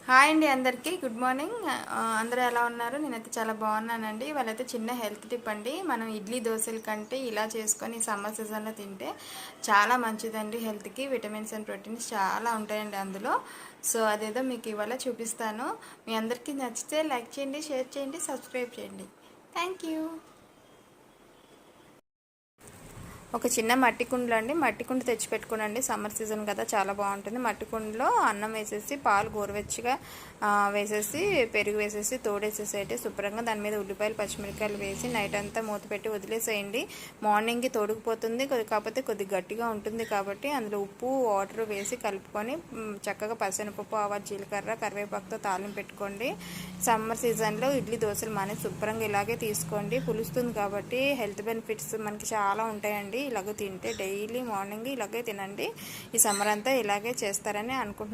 Hi అండి, అందరికీ good morning. అందరూ ఎలా ఉన్నారు? నేనైతే చాలా బాగున్నానండి. వాళ్ళైతే చిన్న హెల్త్ టిప్ అండి. మనం ఇడ్లీ దోశల కంటే ఇలా చేసుకొని సమ్మర్ సీజన్లో తింటే చాలా మంచిదండి. హెల్త్కి విటమిన్స్ అండ్ ప్రోటీన్స్ చాలా ఉంటాయండి అందులో. సో అదేదో మీకు ఇవాళ చూపిస్తాను. మీ అందరికీ నచ్చితే లైక్ చేయండి, షేర్ చేయండి, సబ్స్క్రైబ్ చేయండి. Thank you. ఒక చిన్న మట్టి కుండలో అండి, మట్టి కుండ తెచ్చి పెట్టుకోనండి. సమ్మర్ సీజన్ కదా, చాలా బాగుంటుంది. మట్టి కుండలో అన్నం వేసేసి పాలు గోరువెచ్చగా వేసేసి పెరుగు వేసేసి తోడేసేసేయండి శుభ్రంగా. దాని మీద ఉల్లిపాయలు పచ్చిమిరపకాయలు వేసి నైట్ అంతా మూత పెట్టి వదిలేసేయండి. మార్నింగ్కి తోడుకుపోతుంది, కాకపోతే కొద్దిగా గట్టిగా ఉంటుంది కాబట్టి అందులో ఉప్పు వాటర్ వేసి కలుపుకొని చక్కగా పసనపప్పు ఆవాలు జీలకర్ర కరివేపాకుతో తాలింపు పెట్టుకోండి. సమ్మర్ సీజన్లో ఇడ్లీ దోశలు మానే శుభ్రంగా ఇలాగే తీసుకోండి. పులుస్తుంది కాబట్టి హెల్త్ బెనిఫిట్స్ మనకి చాలా ఉంటాయండి. ఇలాగ తింటే డైలీ మార్నింగ్ ఇలాగే తినండి. ఈ సమ్మర్ అంతా ఇలాగే చేస్తారని అనుకుంటున్నాను.